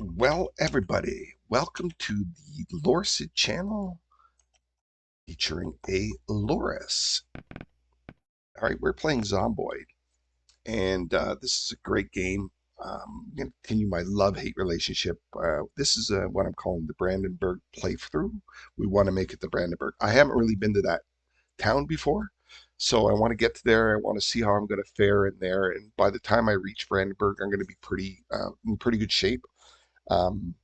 Well, everybody, welcome to the Lorsid channel featuring a Loris. All right, we're playing Zomboid, and this is a great game. I'm going to continue my love-hate relationship. This is what I'm calling the Brandenburg playthrough. We want to make it the Brandenburg. I haven't really been to that town before, so I want to get to there. I want to see how I'm going to fare in there, and by the time I reach Brandenburg, I'm going to be in pretty good shape. Um,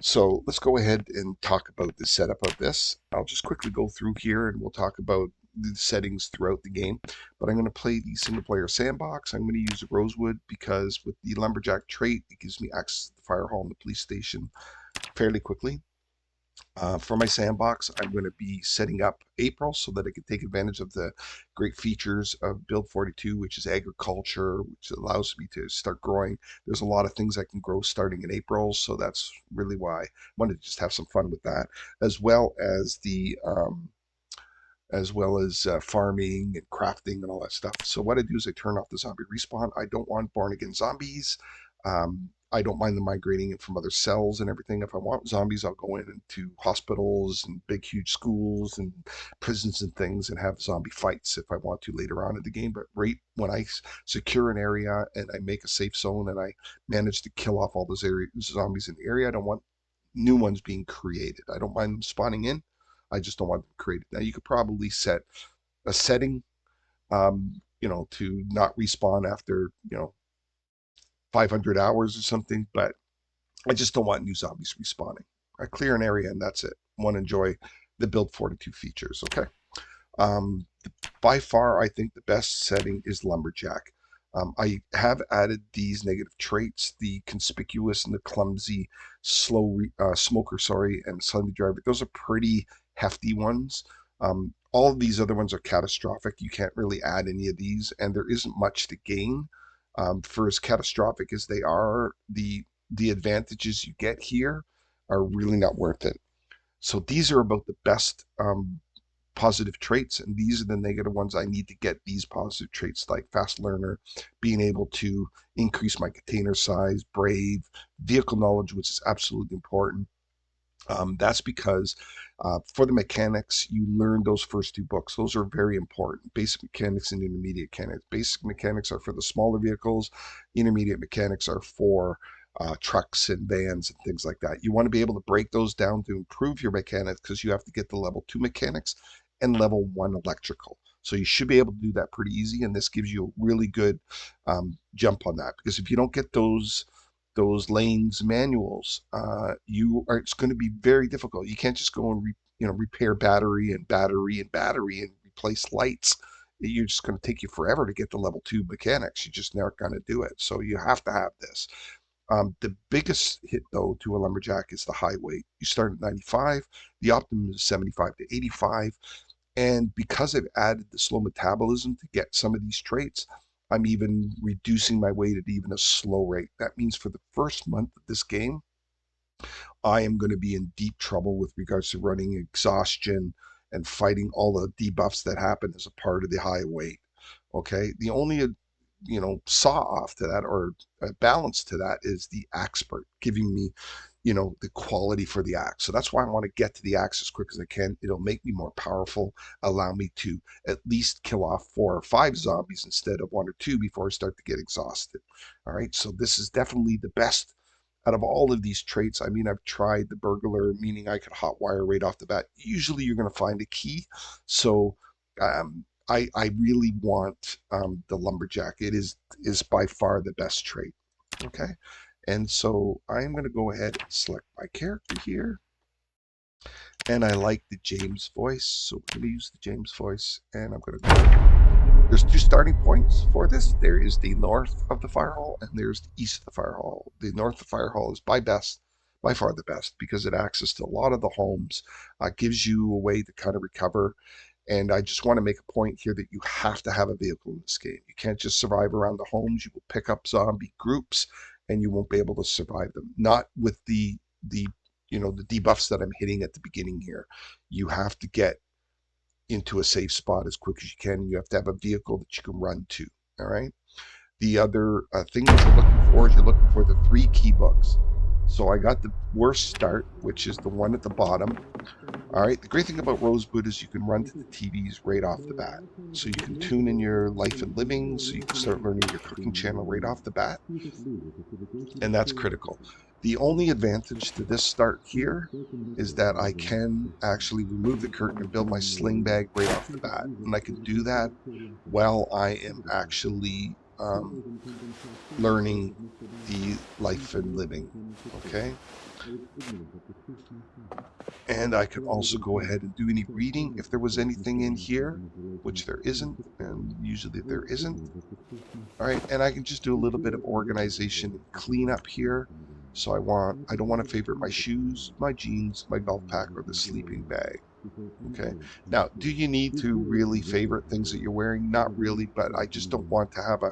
So let's go ahead and talk about the setup of this. I'll just quickly go through here and we'll talk about the settings throughout the game. But I'm going to play the single player sandbox. I'm going to use Rosewood because with the Lumberjack trait, it gives me access to the fire hall and the police station fairly quickly. For my sandbox, I'm going to be setting up April so that I can take advantage of the great features of Build 42, which is agriculture, which allows me to start growing. There's a lot of things I can grow starting in April, so that's really why I wanted to just have some fun with that, as well as farming and crafting and all that stuff. So what I do is I turn off the zombie respawn. I don't want born again zombies. I don't mind them migrating in from other cells and everything. If I want zombies, I'll go in into hospitals and big, huge schools and prisons and things and have zombie fights if I want to later on in the game. But right when I secure an area and I make a safe zone and I manage to kill off all those zombies in the area, I don't want new ones being created. I don't mind them spawning in. I just don't want them created. Now you could probably set a setting, to not respawn after 500 hours or something, but I just don't want new zombies respawning. I clear an area and that's it. I want to enjoy the build 42 features. Okay. Um, by far, I think the best setting is Lumberjack. I have added these negative traits, the conspicuous and the clumsy, slow smoker, and slowly driver. Those are pretty hefty ones. All of these other ones are catastrophic. You can't really add any of these, and there isn't much to gain. For as catastrophic as they are, the advantages you get here are really not worth it. So these are about the best positive traits, and these are the negative ones. I need to get these positive traits like fast learner, being able to increase my container size, brave, vehicle knowledge, which is absolutely important. That's because for the mechanics, you learn those first two books. Those are very important. Basic mechanics and intermediate mechanics. Basic mechanics are for the smaller vehicles. Intermediate mechanics are for trucks and vans and things like that. You want to be able to break those down to improve your mechanics because you have to get the level 2 mechanics and level 1 electrical. So you should be able to do that pretty easy, and this gives you a really good jump on that. Because if you don't get those lanes manuals, it's going to be very difficult. You can't just go and repair battery and battery and battery and replace lights. You're just going to take you forever to get the level 2 mechanics. You're just never going to do it. So you have to have this. The biggest hit, though, to a lumberjack is the high weight. You start at 95. The optimum is 75 to 85. And because I've added the slow metabolism to get some of these traits, I'm even reducing my weight at even a slow rate. That means for the first month of this game, I am going to be in deep trouble with regards to running exhaustion and fighting all the debuffs that happen as a part of the high weight. Okay. The only, saw off to that or a balance to that is the expert giving me, the quality for the axe. So that's why I want to get to the axe as quick as I can. It'll make me more powerful, allow me to at least kill off 4 or 5 zombies instead of 1 or 2 before I start to get exhausted. All right. So this is definitely the best out of all of these traits. I mean, I've tried the burglar, meaning I could hotwire right off the bat. Usually you're going to find a key. So I really want the lumberjack. It is by far the best trait. Okay. And so I'm going to go ahead and select my character here. And I like the James voice. So we're going to use the James voice. And I'm going to go. There's 2 starting points for this. There is the north of the fire hall and there's the east of the fire hall. The north of the fire hall is by far the best because it access to a lot of the homes, gives you a way to kind of recover. And I just want to make a point here that you have to have a vehicle in this game. You can't just survive around the homes. You will pick up zombie groups and you won't be able to survive them. Not with the the debuffs that I'm hitting at the beginning here. You have to get into a safe spot as quick as you can. You have to have a vehicle that you can run to. All right. The other thing that you're looking for is you're looking for the 3 key books. So I got the worst start, which is the one at the bottom. All right, the great thing about Rosebud is you can run to the TVs right off the bat. So you can tune in your life and living, so you can start learning your cooking channel right off the bat, and that's critical. The only advantage to this start here is that I can actually remove the curtain and build my sling bag right off the bat. And I can do that while I am actually learning the life and living, okay? And I can also go ahead and do any reading if there was anything in here, which there isn't, and usually there isn't. All right, and I can just do a little bit of organization and clean up here. So I don't want to favorite my shoes, my jeans, my golf pack, or the sleeping bag. Okay. Now, do you need to really favorite things that you're wearing? Not really, but I just don't want to have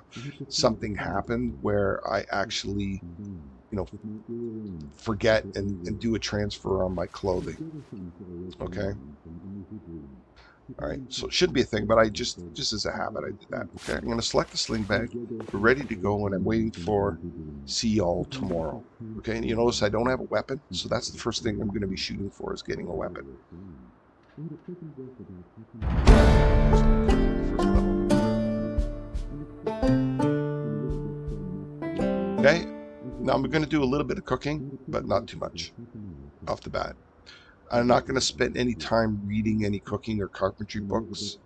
something happen where I actually, you know, forget and do a transfer on my clothing. Okay. All right, so it should be a thing, but I just as a habit, I did that. Okay, I'm going to select the sling bag. We're ready to go, and I'm waiting for see y'all tomorrow. Okay, and you notice I don't have a weapon, so that's the first thing I'm going to be shooting for is getting a weapon. Okay, now I'm going to do a little bit of cooking, but not too much off the bat. I'm not going to spend any time reading any cooking or carpentry books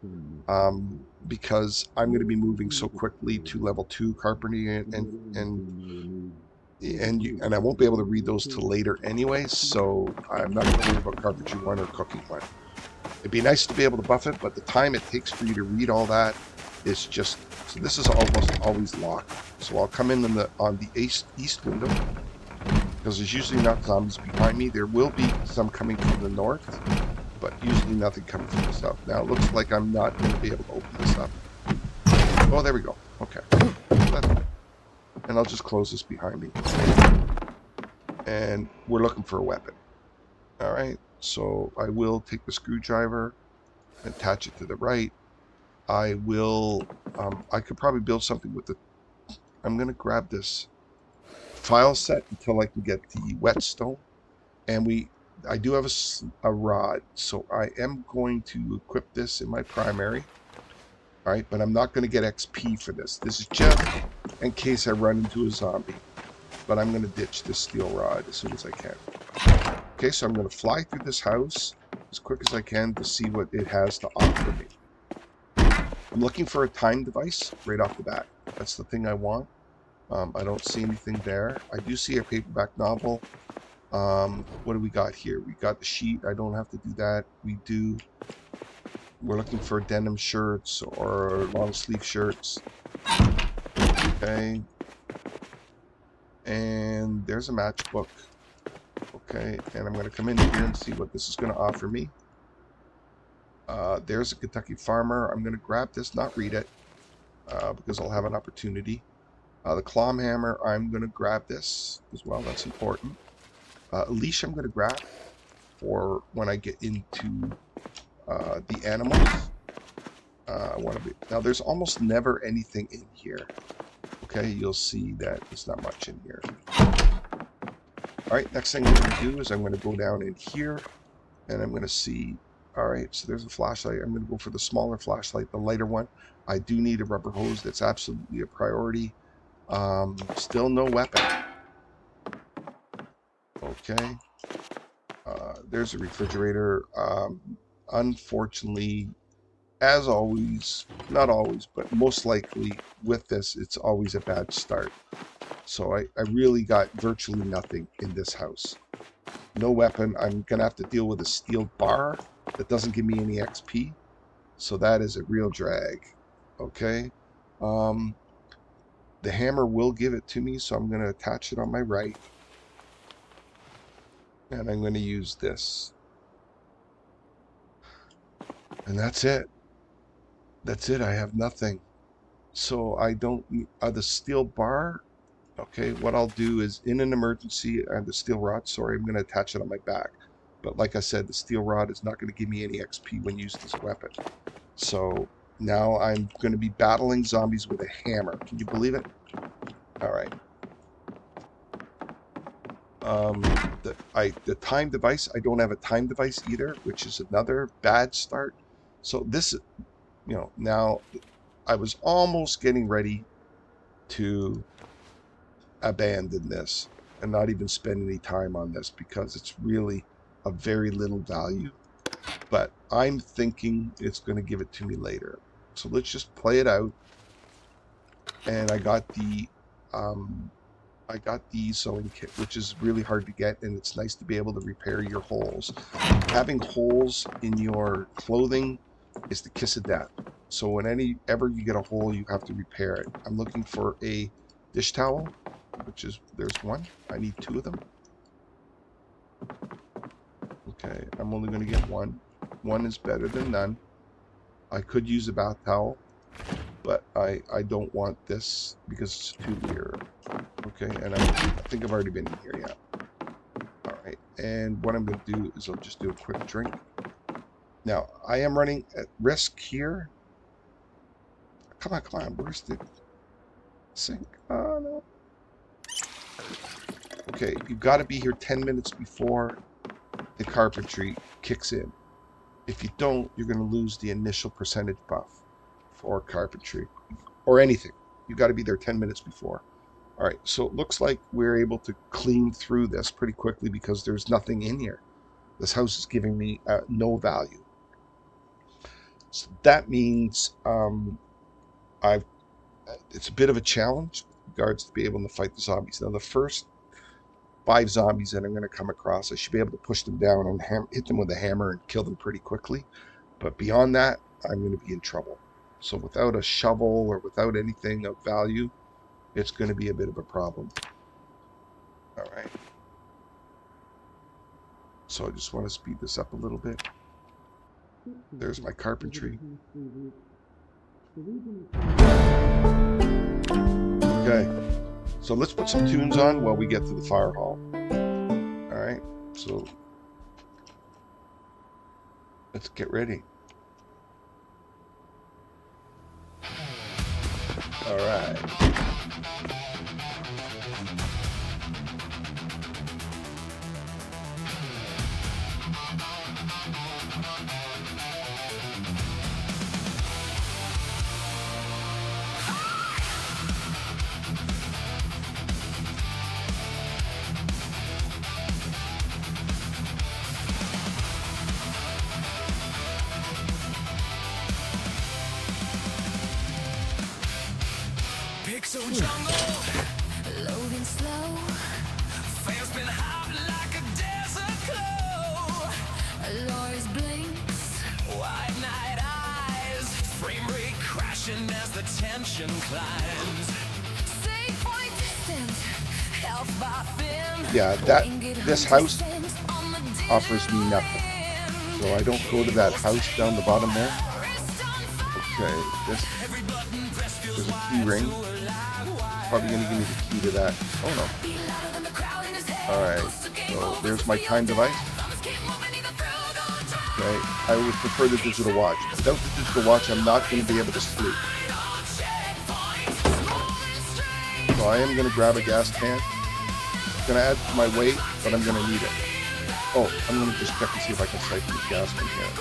because I'm going to be moving so quickly to level 2 carpentry and I won't be able to read those till later anyway, so I'm not going to worry about carpentry 1 or cooking 1. It'd be nice to be able to buff it, but the time it takes for you to read all that is just, so this is almost always locked. So I'll come in on the east window, because there's usually not zombies behind me. There will be some coming from the north, but usually nothing coming from the south. Now it looks like I'm not going to be able to open this up. Oh, there we go. Okay. And I'll just close this behind me. And we're looking for a weapon. All right. So I will take the screwdriver, attach it to the right. I will, I could probably build something with I'm going to grab this file set until I can get the whetstone. And I do have a rod, so I am going to equip this in my primary. All right, but I'm not going to get XP for this. This is just in case I run into a zombie. But I'm going to ditch this steel rod as soon as I can. Okay, so I'm going to fly through this house as quick as I can to see what it has to offer me. I'm looking for a time device right off the bat. That's the thing I want. I don't see anything there. I do see a paperback novel. What do we got here? We got the sheet. I don't have to do that. We're looking for denim shirts or long sleeve shirts. Okay. And there's a matchbook. Okay, and I'm going to come in here and see what this is going to offer me. There's a Kentucky Farmer. I'm going to grab this, not read it, because I'll have an opportunity. The Clom Hammer, I'm going to grab this as well. That's important. A leash I'm going to grab for when I get into the animals. Now, there's almost never anything in here. Okay, you'll see that there's not much in here. All right, next thing I'm going to do is I'm going to go down in here, and I'm going to see, all right, so there's a flashlight. I'm going to go for the smaller flashlight, the lighter one. I do need a rubber hose. That's absolutely a priority. Still no weapon. Okay. There's a refrigerator. Unfortunately, as always, not always, but most likely with this, it's always a bad start. So I really got virtually nothing in this house. No weapon. I'm going to have to deal with a steel bar that doesn't give me any XP. So that is a real drag. Okay. The hammer will give it to me, so I'm going to attach it on my right. And I'm going to use this. And that's it. That's it. I have nothing. So I don't need the steel bar. Okay, what I'll do is in an emergency, I have the steel rod. Sorry, I'm going to attach it on my back. But like I said, the steel rod is not going to give me any XP when used as a weapon. So now I'm going to be battling zombies with a hammer. Can you believe it? All right. The time device, I don't have a time device either, which is another bad start. So this, now I was almost getting ready to abandon this and not even spend any time on this because it's really of very little value. But I'm thinking it's going to give it to me later. So let's just play it out. And I got the sewing kit, which is really hard to get, and it's nice to be able to repair your holes. Having holes in your clothing is the kiss of death. So whenever you get a hole, you have to repair it. I'm looking for a dish towel, there's one. I need 2 of them. Okay, I'm only going to get one. One is better than none. I could use a bath towel, but I don't want this because it's too weird. Okay, and I think I've already been in here, yeah. All right, and what I'm going to do is I'll just do a quick drink. Now, I am running at risk here. Come on, where's the sink? Oh, no. Okay, you've got to be here 10 minutes before the carpentry kicks in. If you don't, you're going to lose the initial percentage buff for carpentry or anything. You've got to be there 10 minutes before. All right, so it looks like we're able to clean through this pretty quickly because there's nothing in here. This house is giving me no value. So that means it's a bit of a challenge with regards to be able to fight the zombies. Now, the first 5 zombies that I'm going to come across, I should be able to push them down and hit them with a hammer and kill them pretty quickly. But beyond that, I'm going to be in trouble. So without a shovel or without anything of value, it's going to be a bit of a problem. All right. So I just want to speed this up a little bit. There's my carpentry. Okay. So let's put some tunes on while we get to the fire hall. All right. So let's get ready. All right. Pixel jungle, loading slow. Fans been hot like a desert glow. Loris blinks, wide night eyes. Frame rate crashing as the tension climbs. Safe point distant, health bar thin. Yeah, this house offers me nothing. So I don't go to that house down the bottom there. Okay, there's a key ring. Probably going to give me the key to that. Oh no. Alright, so there's my time device. Okay, I would prefer the digital watch. Without the digital watch, I'm not going to be able to sleep. So I am going to grab a gas can. It's going to add to my weight, but I'm going to need it. Oh, I'm going to just check and see if I can siphon the gas from here.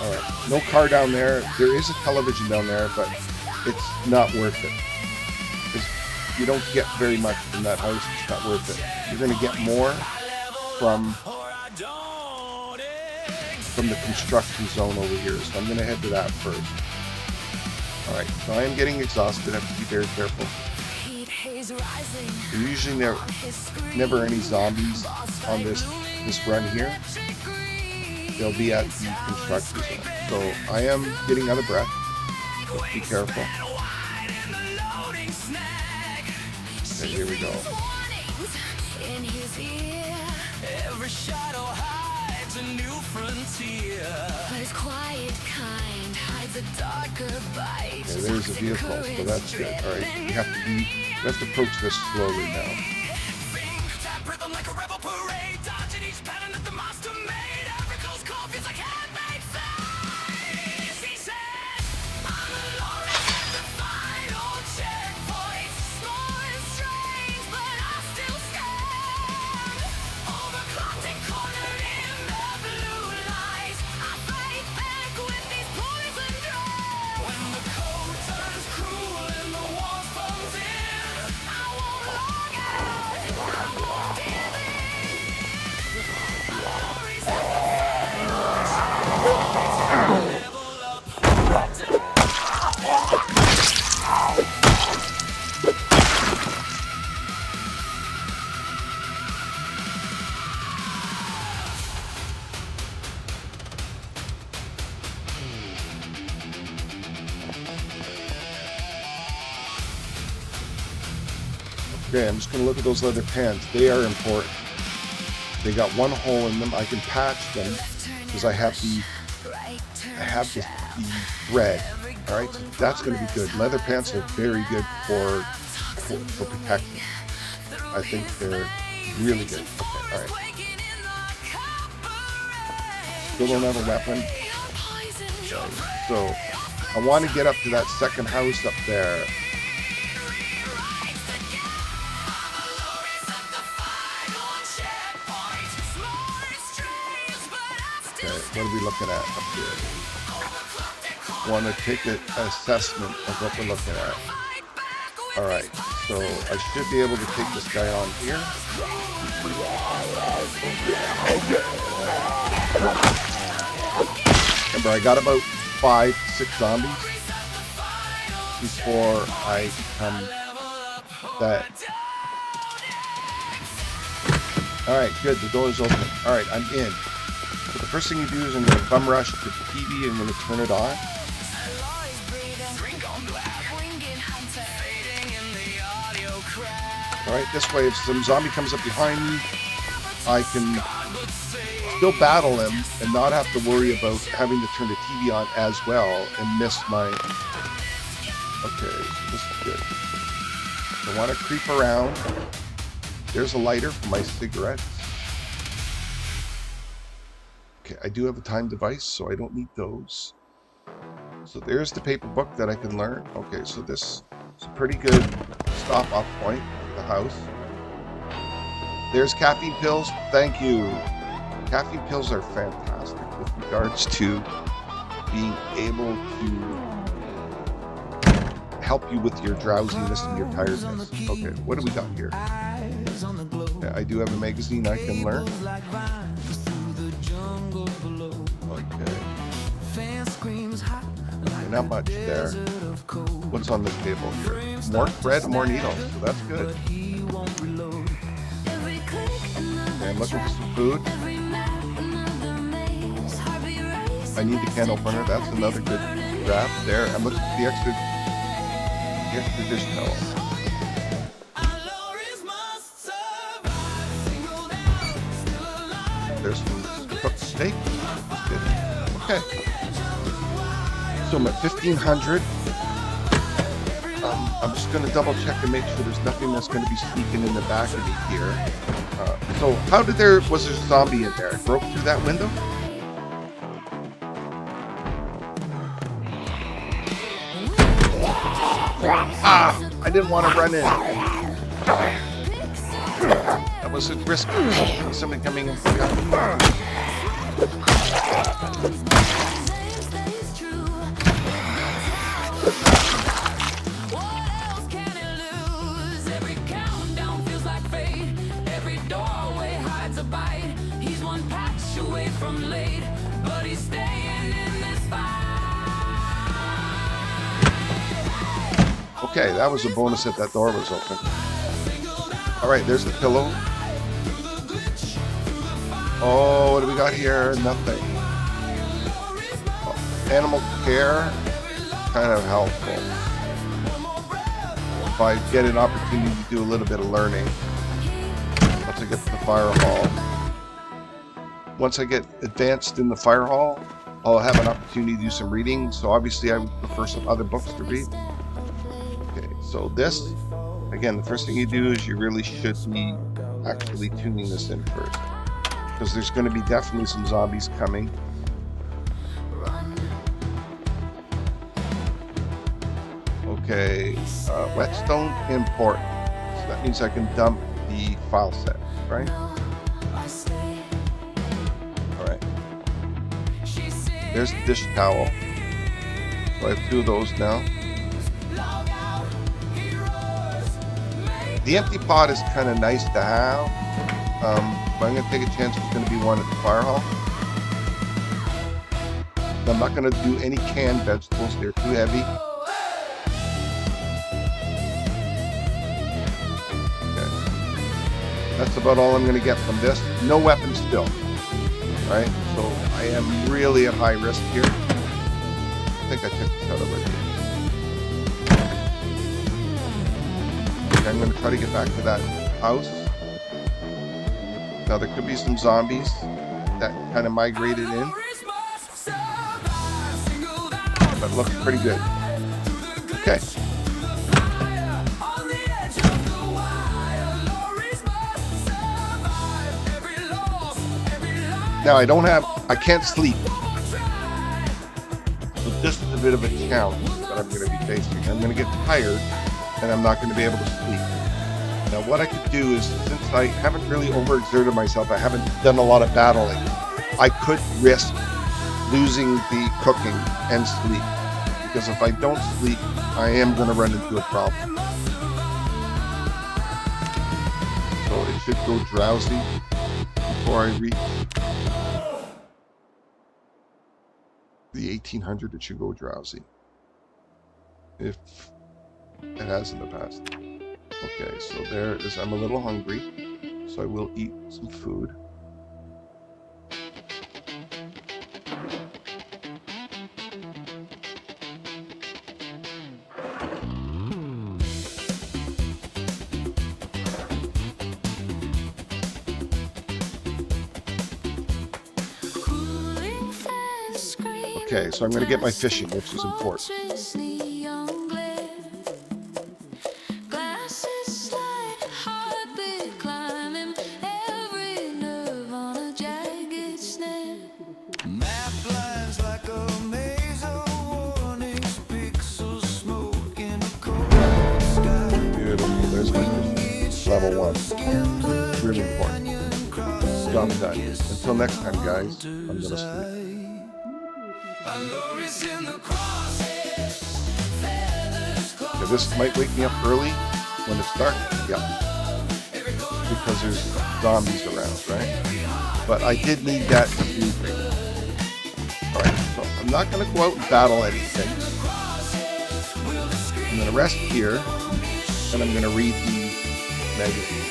Alright, no car down there. There is a television down there, but it's not worth it. Because you don't get very much from that house. It's not worth it. You're going to get more from the construction zone over here. So I'm going to head to that first. Alright, so I am getting exhausted. I have to be very careful. There usually never any zombies on this run here. They'll be at the construction zone. So I am getting out of breath. Let's be careful. Okay, here we go. Okay, there's a vehicle, so that's good. Alright, we have to approach this slowly now. Okay, I'm just going to look at those leather pants. They are important. They got one hole in them. I can patch them because I have the thread. All right, so that's going to be good. Leather pants are very good for protection. I think they're really good. Okay, all right. Still don't have a weapon. Okay, so I want to get up to that second house up there. Okay, what are we looking at up here? Want to take an assessment of what we're looking at. All right, so I should be able to take this guy on here. Remember, I got about 5 to 6 zombies before I become that. All right, good. The door is open. All right, I'm in. So the first thing you do is I'm going to bum rush to the TV and I'm going to turn it on. Alright, this way if some zombie comes up behind me, I can still battle him and not have to worry about having to turn the TV on as well and miss my... Okay, this is good. I want to creep around. There's a lighter for my cigarettes. Okay, I do have a time device, so I don't need those. So there's the paper book that I can learn. Okay, so this is a pretty good stop-off point. The house. There's caffeine pills. Thank you. Caffeine pills are fantastic with regards to being able to help you with your drowsiness and your tiredness. Okay, what do we got here? Okay, I do have a magazine I can learn. Okay. Not much there. What's on this table here? More thread, more needles. So that's good. Okay, I'm looking for some food. I need the can opener. That's another good grab there. I'm looking for the extra dish towel. There's some cooked steak. Good. Okay. So I'm at 1500. I'm just going to double check and make sure there's nothing that's going to be sneaking in the back of me here. So how did was there a zombie in there? I broke through that window? Ah! I didn't want to run in. That was a risk. Somebody coming in from behind. Okay, that was a bonus that that door was open. Alright, there's the pillow. Oh, what do we got here? Nothing. Animal care, kind of helpful. If I get an opportunity to do a little bit of learning. Once I get to the fire hall. Once I get advanced in the fire hall, I'll have an opportunity to do some reading. So obviously I would prefer some other books to read. Okay, so this, again, the first thing you do is you really should be actually tuning this in first. Because there's going to be definitely some zombies coming. Okay, whetstone import. So that means I can dump the file set, right? Alright. There's the dish towel. So I have 2 of those now. The empty pot is kind of nice to have. But I'm going to take a chance there's going to be one at the fire hall. I'm not going to do any canned vegetables. They're too heavy. Okay. That's about all I'm going to get from this. No weapons still. Right? So I am really at high risk here. I think I took this out already. Okay, I'm going to try to get back to that house. Now, there could be some zombies that kind of migrated in, but it looks pretty good. Okay. Now, I can't sleep. So this is a bit of a challenge that I'm going to be facing. I'm going to get tired, and I'm not going to be able to sleep. Now, what I could do is, since I haven't really overexerted myself, I haven't done a lot of battling, I could risk losing the cooking and sleep. Because if I don't sleep, I am going to run into a problem. So it should go drowsy before I reach the 1800. It should go drowsy. If it has in the past. Okay, so there it is. I'm a little hungry, so I will eat some food. Okay, so I'm going to get my fishing, which is important. Beautiful, there's my fishing. Level 1. Really important. Job done. Until next time, guys, I'm going to sleep. Okay, this might wake me up early when it's dark. Yeah. Because there's zombies around, right? But I did need that to do things. Alright, so I'm not going to go out and battle anything. I'm going to rest here, and I'm going to read the magazine.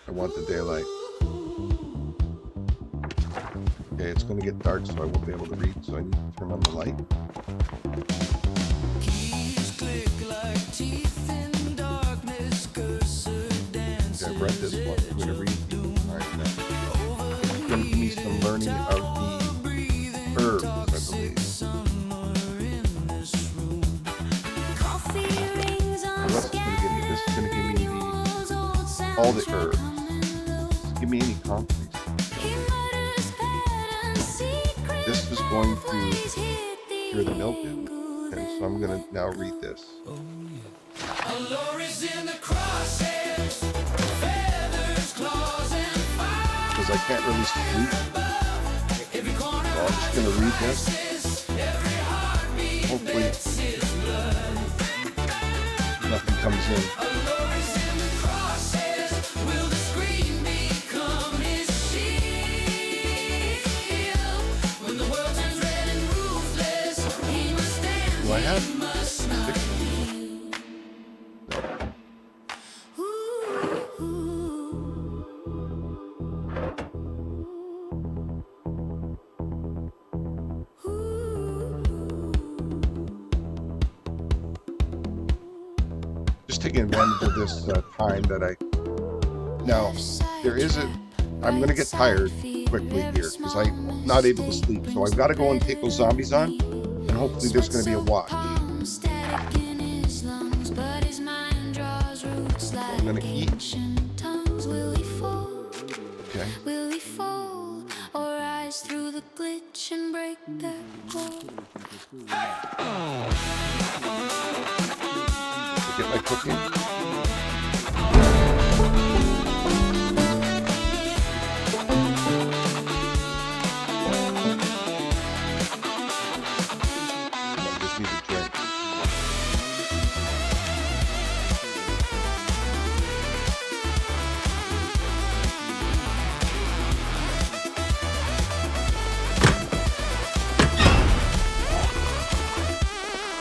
I want the daylight. Okay, it's going to get dark, so I won't be able to read, so I need to turn on the light. Okay, I've read this one. I'm going to read. Alright, now. It's going to give me some learning of the herbs, I believe. What's this going to give me? This is going to give me all the herbs. Give me any confidence. This is going to cure the mildew, and so I'm going to now read this. Because I can't really sleep, so I'm just going to read this. Hopefully, nothing comes in. Do I have 6? Just taking advantage of this time that now there is I'm going to get tired quickly here because I'm not able to sleep, so I've got to go and take those zombies on, and hopefully there's going to be a watch. So I'm going to eat. Okay. Get my cooking. I just need a drink.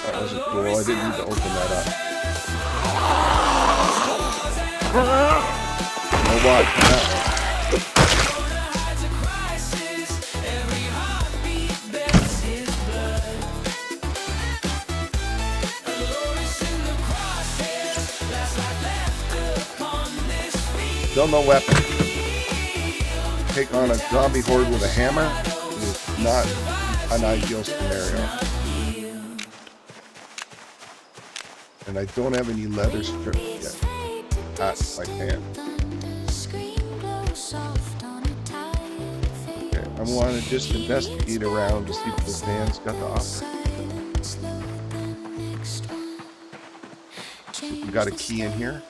That wasn't cool. I didn't need to open that up. Oh, watch that one. Still no weapon. Take on a zombie horde with a hammer is not an ideal scenario. And I don't have any leather strips yet at my hand. Okay, I want to just investigate around to see if the van's got the offer. We got a key in here.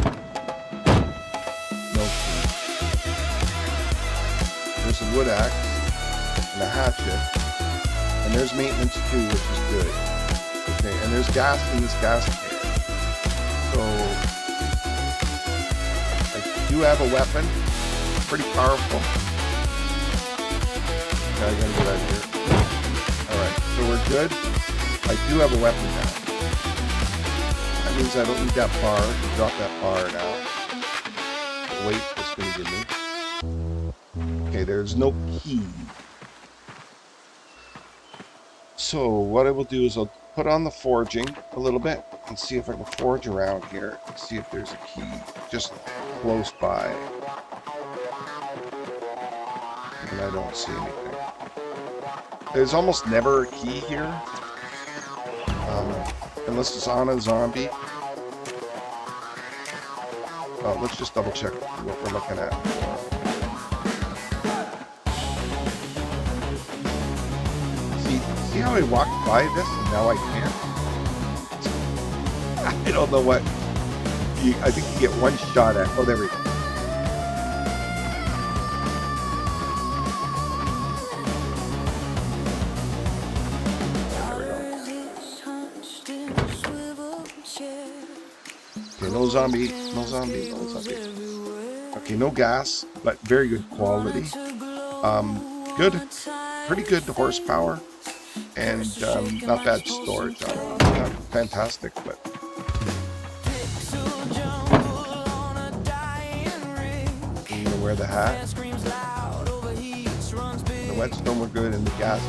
No key. There's a wood axe and a hatchet. And there's maintenance too, which is good. Okay, and there's gas in this gas can. So I do have a weapon. Pretty powerful. Now I gotta get out of here. Alright, so we're good. I do have a weapon now. That means I don't need that bar. I can drop that bar now. The weight it's gonna give me. Okay, there's no key. So what I will do is I'll put on the forging a little bit and see if I can forge around here and see if there's a key just close by. And I don't see anything. There's almost never a key here. Unless it's on a zombie. Let's just double check what we're looking at. See how I walked by this and now I can't? I don't know what. I think you get one shot at. Oh, there we go. Okay, no zombie. Okay, no gas, but very good quality. Good, pretty good horsepower, and not bad storage. Not fantastic, but I'm gonna wear the hat. The whetstone were good, and the gas.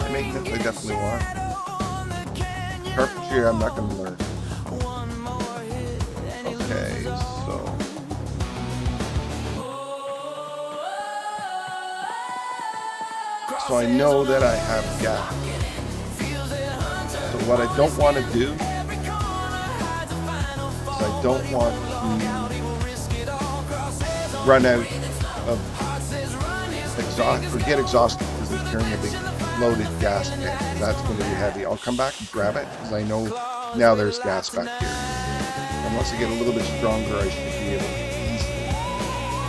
The maintenance I definitely want. Carpentry, I'm not gonna learn. Okay, so I know that I have gas. So what I don't want to do is I don't want to run out of exhaust or get exhausted because I'm carrying a big loaded gas tank. That's going to be heavy. I'll come back and grab it because I know now there's gas back here. And once I get a little bit stronger, I should be able to easily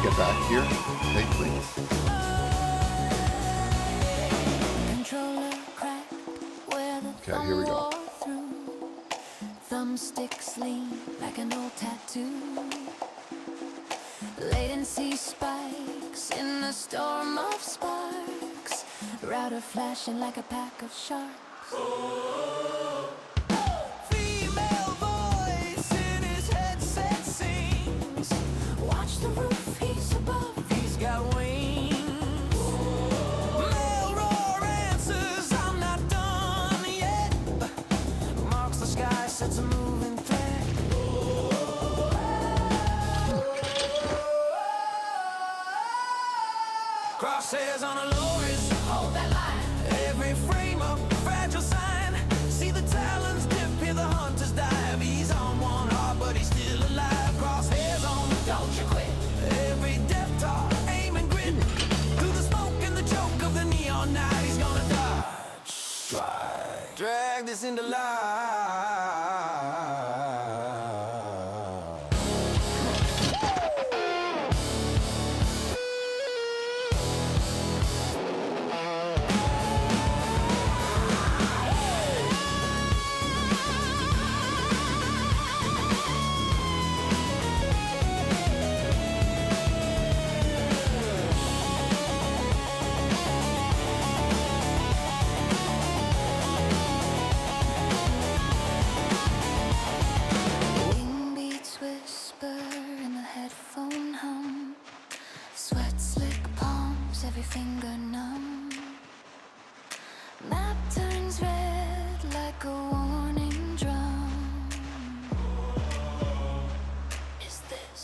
get back here safely. Okay, here we go. Thumbsticks lean like an old tattoo. Latency spikes in a storm of sparks. Router flashing like a pack of sharks. Female voice in his headset sings. Watch the roof, he's above, he's got wings. Male roar answers, I'm not done yet. Marks the sky, sets a moving thread. Crosshairs on a lowers, hold that line. Every frame a fragile sign. See the talons dip, hear the hunters dive. He's on one heart, but he's still alive. Crosshairs on, don't you quit. Every death talk, aim and grit. Through the smoke and the choke of the neon night, he's gonna dodge, strike, drag this into life. Wing beats whisper in the headphone hum. Sweat slick palms, every finger numb. Map turns red like a warning drum. Is this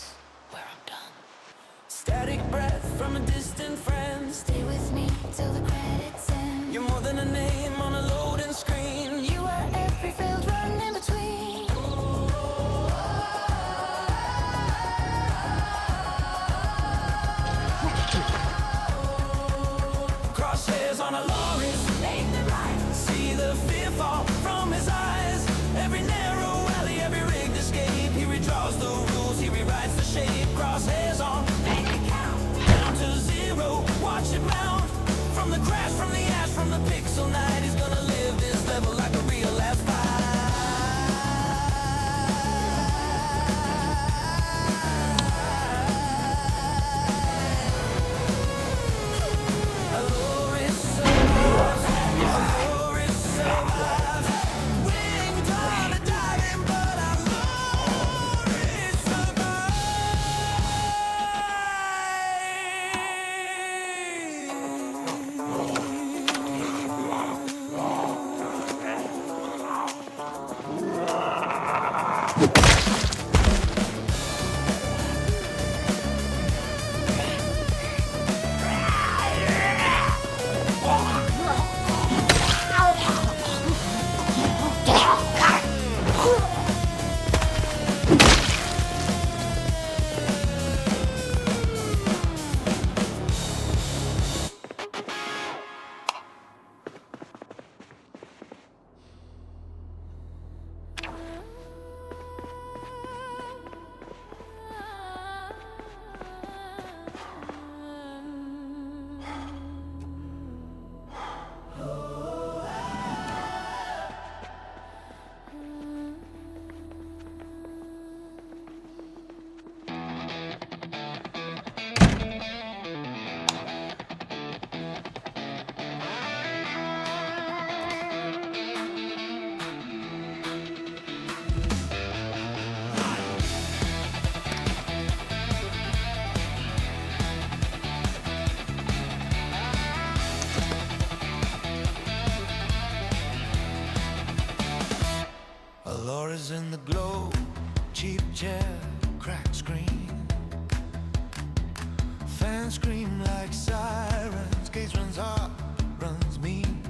scream like sirens. Gates runs hot, runs mean.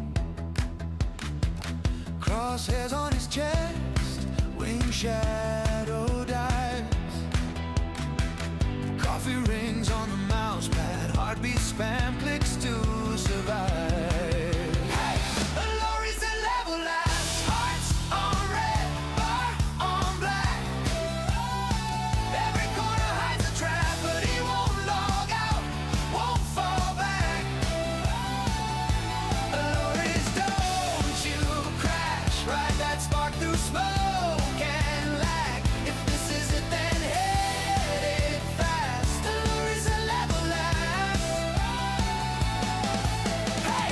Crosshairs on his chest, wing shadow dives. Coffee rings on the mouse pad, heartbeat spam clicks to survive. Hey, lorries at level last, hearts on red, bar on black. Every corner hides a trap, but he won't log out, won't fall back. Lorries, don't you crash, ride that spark through smoke and lag. If this is it, then hit it fast. Lorries at level last. Hey!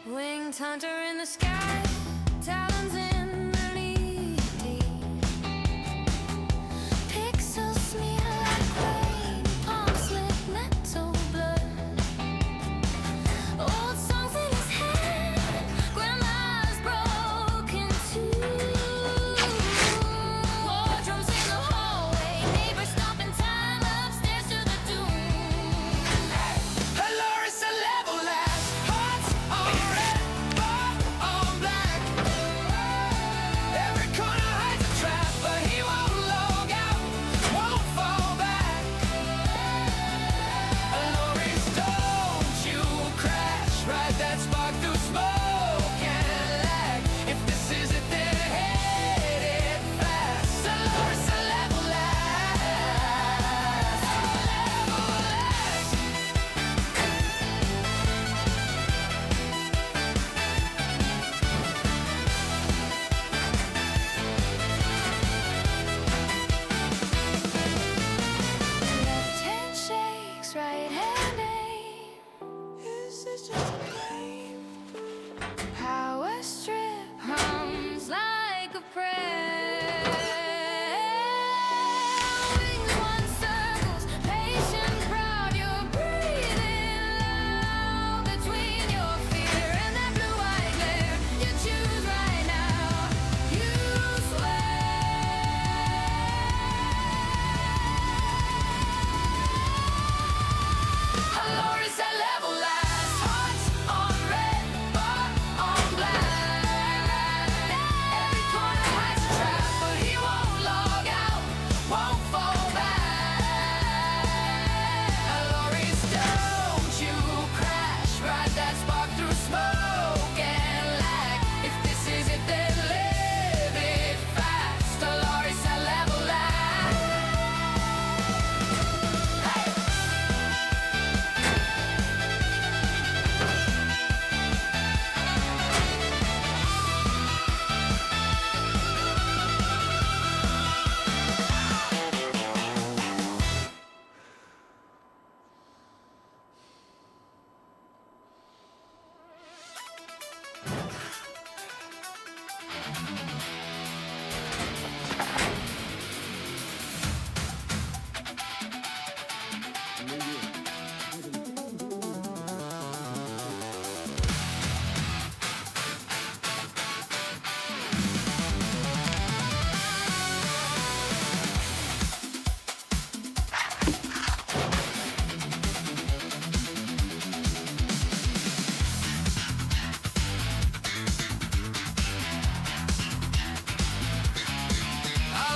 Winged hunter in the sky, talons in the lead. Pixels smear like rain, palms with metal blood. Old songs in his head, grandma's broken too. War drums in the hallway, neighbors stomping time upstairs to the doom. Loris a level last, hearts on red, bar on black. Every corner hides a trap, but he won't log out, won't fall back. Loris, don't you crash, ride that spark through smoke and lag. If this is it, then hit it fast. Loris a level last, level last. Left hand shakes, right hand aim. Is this just a game? Power strip hums like a prayer. Wings one circles, patient, proud. You're breathing loud between your fear and that blue-eyed glare. You choose right now. You swear. Loris at level last, hearts on red, bar on black. Every corner hides a trap, but he won't log out, won't fall back. Loris, don't you crash, ride that spark through smoke and lag. If this is it, then live it fast. Loris at level last. Hey!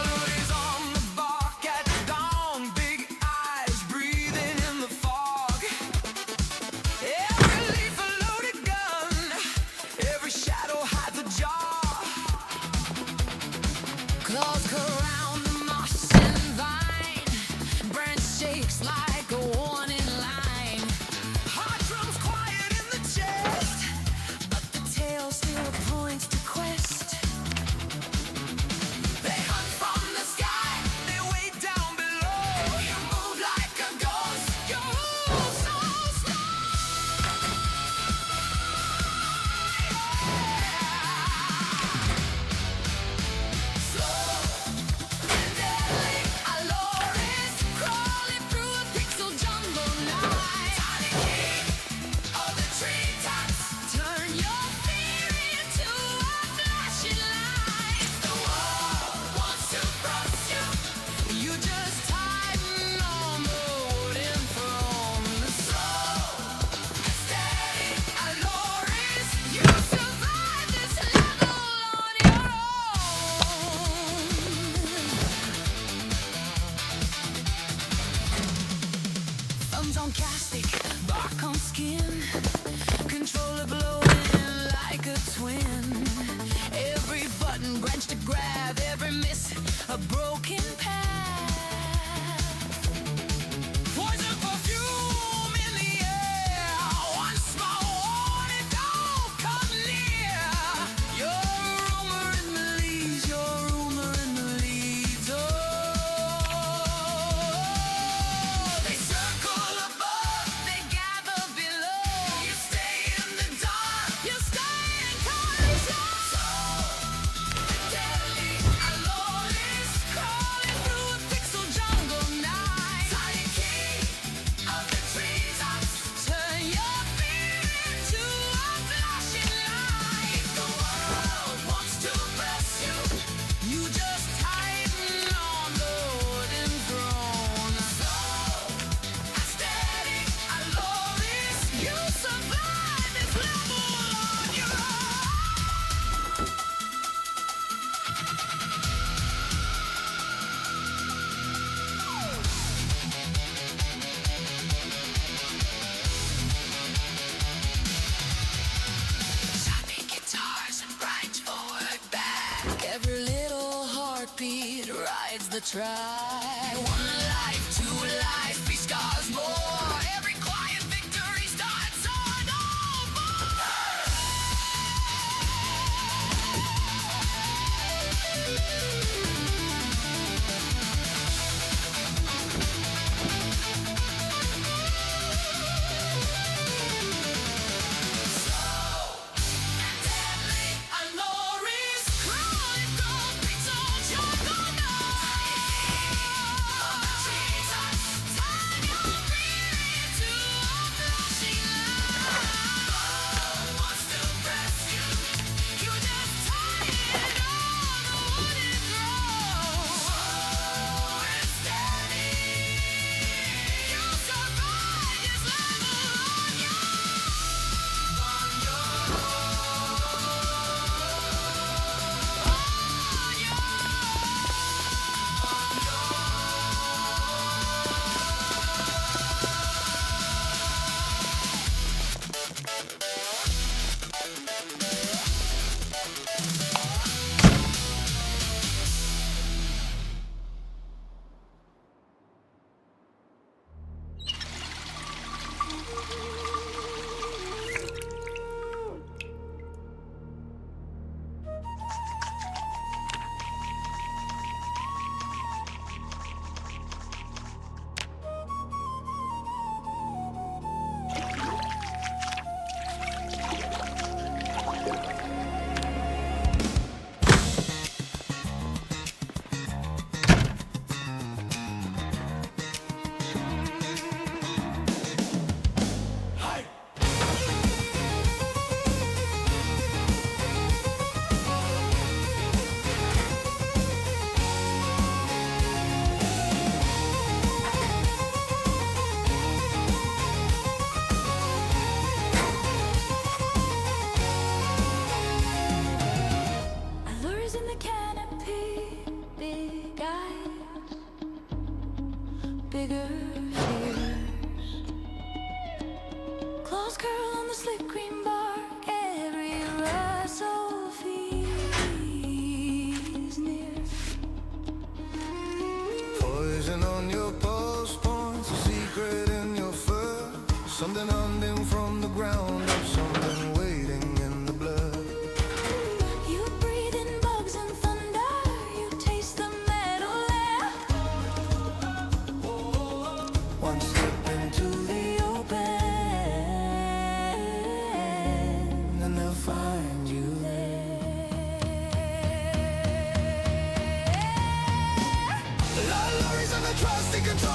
Loris on the bark at dawn, big eyes breathing in the fog. Every leaf a loaded gun, every shadow hides a jaw. Claws around the moss and vine, branch shakes like a warning line. Heart drums quiet in the chest, but the tail still points to quest. They hunt from the sky, they wait down below. You move like a ghost, you move so slow. Slow and deadly, a Loris crawling through a pixel jungle night. Tiny king of the treetops, turn twin. Every button wrenched to grab, every miss a broken path. Poison perfume in the air. One small warning, don't come near. You're a rumor in the leaves. You're a rumor in the leaves. Oh, they circle above, they gather below. You stay in the dark. You stay in collision. So deadly, unnoticed, crawling through a pixel jungle night. Tiny king of the treetops, turn your fear into a flashing light. The world wants to press you, you just tighten on the wooden throne. So aesthetic, unnoticed, you survive this level on your own. Choppy guitars right forward back. Every little heartbeat rides the track. One life, two lives, three scars more. Every quiet victory starts all over. Deadly, unnoticed, crawling through pixel jungle night. Treetops, turn your fear into a flashing light. Wants to press you, you just tighten on the wooden throne. Slow and steady, you survive this level on your own. Allures in the canopy, big eyes, bigger fears. Claws curl on the slick green bark, every rustle feels near. Poison on your pulse points, a secret in your fur. Something hunting from the ground up, something waiting in the blood. You breathe in bugs and thunder, you taste the metal air. One step into the open, and they'll find you there. Lollies and the trusty control.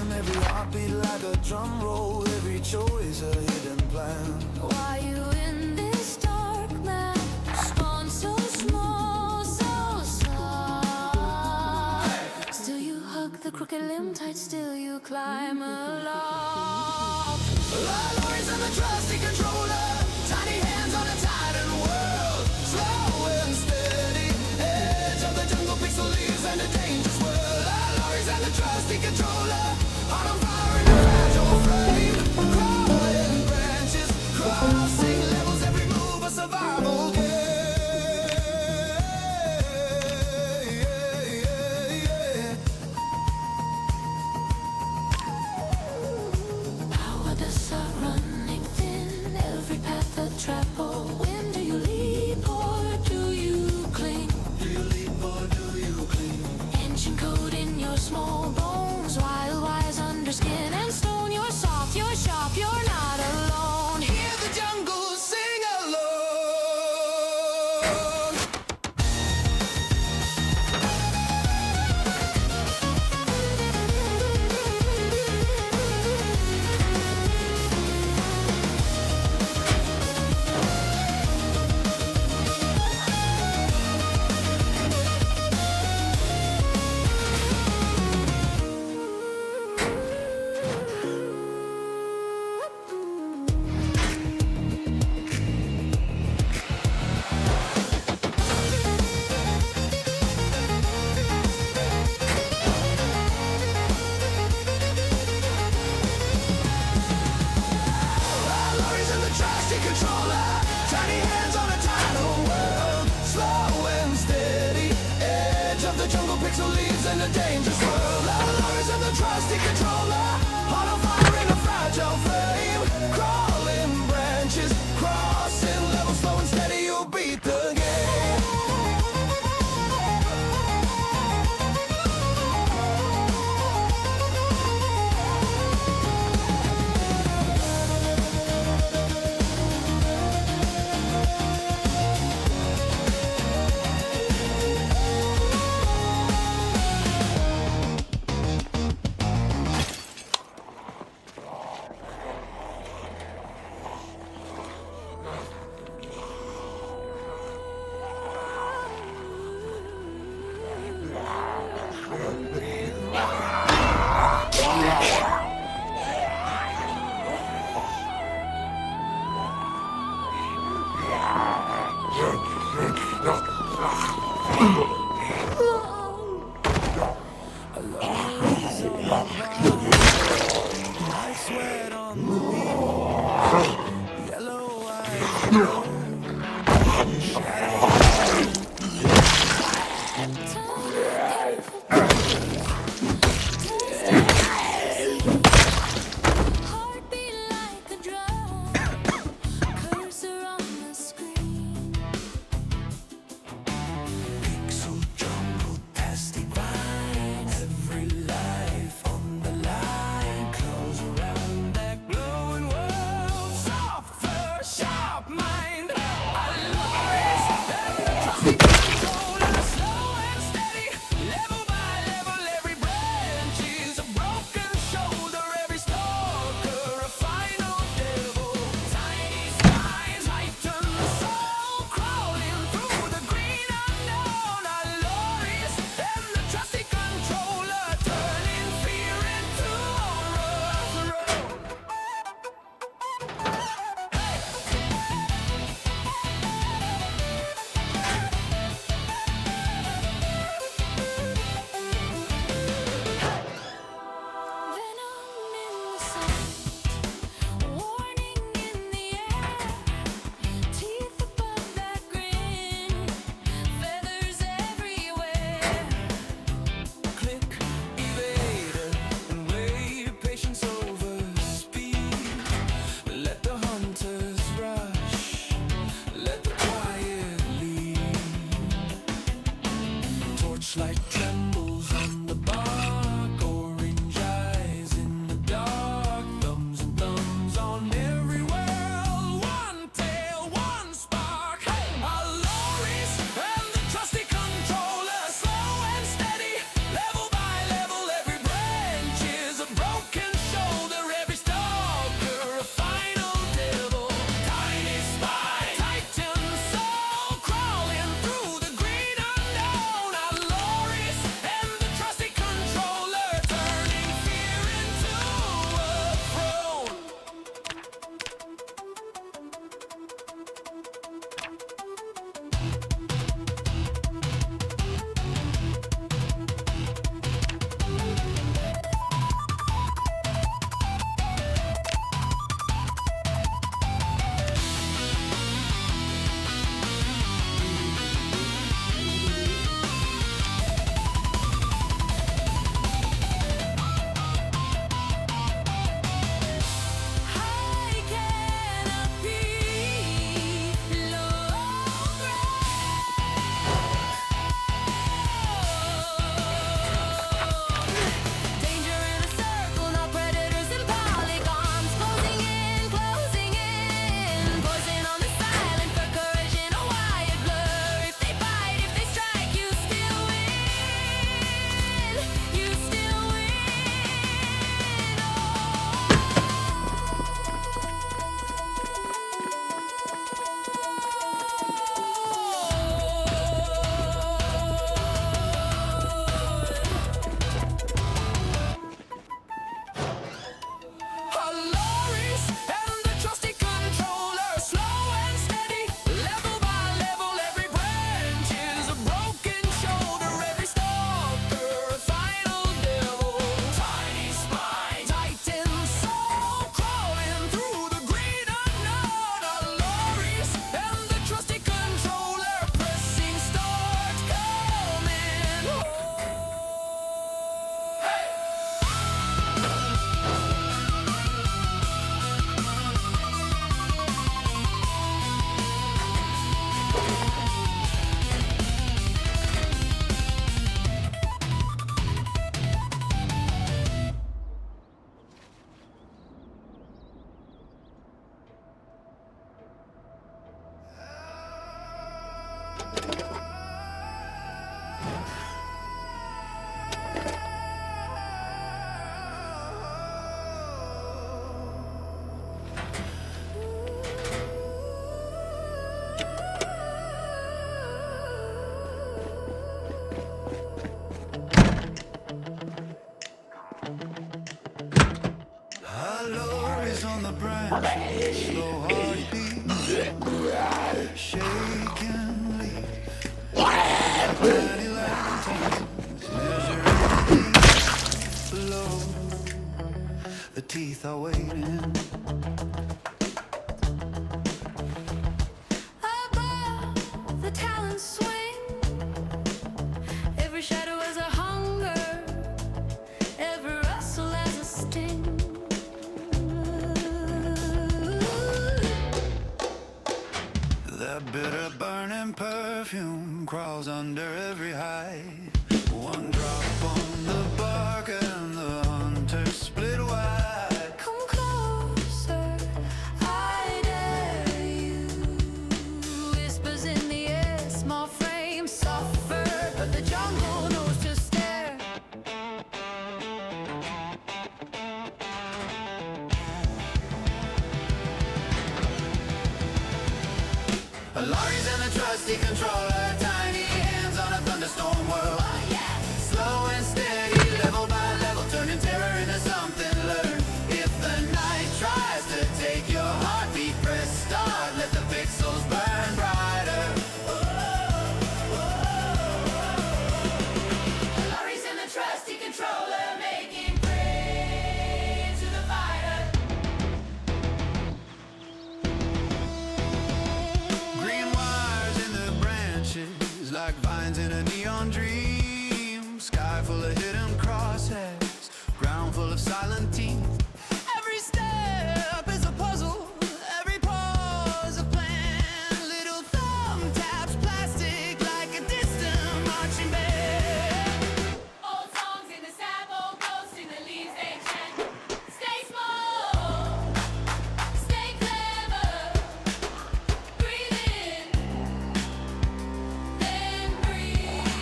man. Every heartbeat like a drum roll, every choice a hidden plan. Why you in this dark map? Spawn so small, so soft. Still you hug the crooked limb tight, still you climb aloft. Lorries and the trusty controller, tiny hands on a titan world. Slow and steady, edge of the jungle, pixel leaves and a dangerous world. Lorries and the trusty controller, on fire in a fragile frame. Crawling branches, crossing levels, every move a survival game. Power the sun running thin, every path a travel. When do you leap or do you cling? Do you leap or do you cling? Engine code in your small bones, wild wires under skin and stone. You're soft, you're sharp, you're not alone. Hear the jungle sing alone. Lorries and the trusty controller, tiny hands on a tidal world. Slow and steady, edge of the jungle, pixel leaves and a dangerous world. Lorries and the trusty controller, on fire in a fragile frame. Crawling branches, crossing levels, slow and steady, you'll beat the game. Night sweat on the beat, yellow eyes. Heartbeat like a drum, cursor on the screen. Pixel jungle testifying, every life on the line. Close around that glowing world, softer, sharp mind. Controller, slow and steady, level by level, every branch is a broken shoulder, every stalker a final devil. Tiny skies heighten the soul, crawling through the green unknown. Our lorries and the trusty controller, turning fear into Venom in the sun, warning in the air. Teeth above that grin, feathers everywhere. click, evader, and wave, patience over speed. Let the hunters rush, let the quiet lead. Torchlight trembles on the bark, orange eyes in the dark, thumbs and thumbs on every world. One tail, one spark. Our lorries and the trusty controller, slow and steady, level by level, every branch is a broken the branch, slow heartbeat, shaking leaf. Tiny lanterns measuring below. The teeth are waiting. Above, the talons swing. Every shadow has a hunger. Every rustle has a sting. That bitter burning perfume crawls under every hide. One drop on the bark and the hunter split wide. Come closer, I dare you. Whispers in the air, small frame suffer, but the jungle knows to stare. Laurie's in the trusty controller, tiny hands on a thunderstorm whirl. Slow and steady, level by level, turning terror into something learned. If the night tries to take your heartbeat, press start, let the pixels burn brighter. Laurie's in the trusty controller, making praise to the fighter. Green wires in the branches, like vines in a neon dream. Sky full of hidden crosshairs, ground full of silent teeth. Every step is a puzzle, every pause a plan. Little thumbtaps, plastic like a distant marching band. Old songs in the sap, old ghosts in the leaves they chant. Stay small, stay clever. Breathe in, then breathe.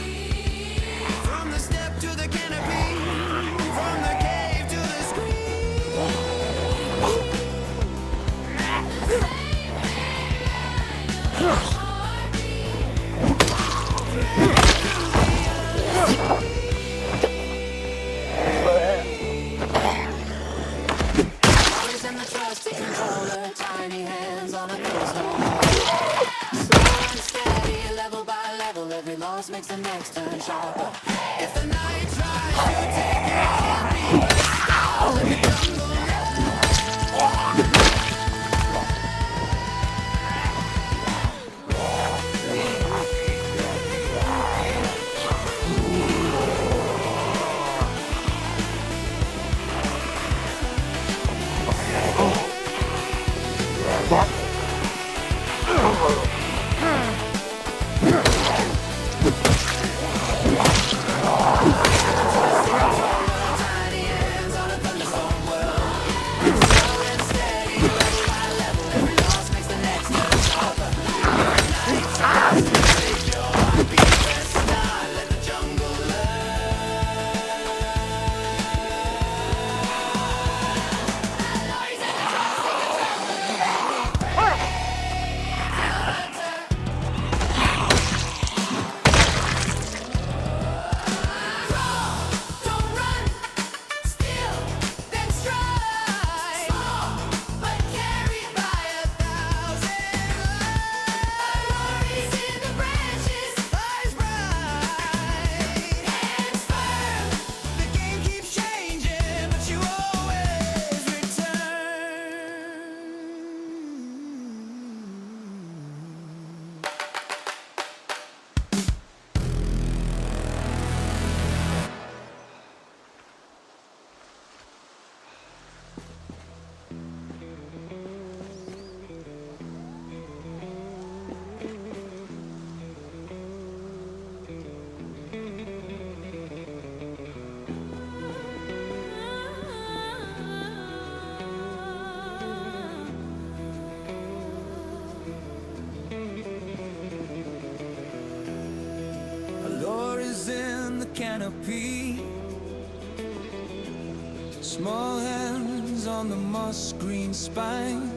From the step to the canopy, from the cave to the screen. Always in the trusty controller, tiny hands on a thunderstorm. Slow and steady, level by level, every loss makes the next turn sharper. If the night tries to take your heartbeat, press start, let the jungle tiny hands on a thunderstorm whirl. Slow and steady, level by level, every loss makes the next turn sharper. If the night tries to take your heartbeat, press start, let the jungle Don't run, still, then strike. Small, but carried by 1,000 Laurie's in the branches, eyes bright, hands firm. the game keeps changing, but you always return. Laurie's in the canopy, small hands on the moss green spine,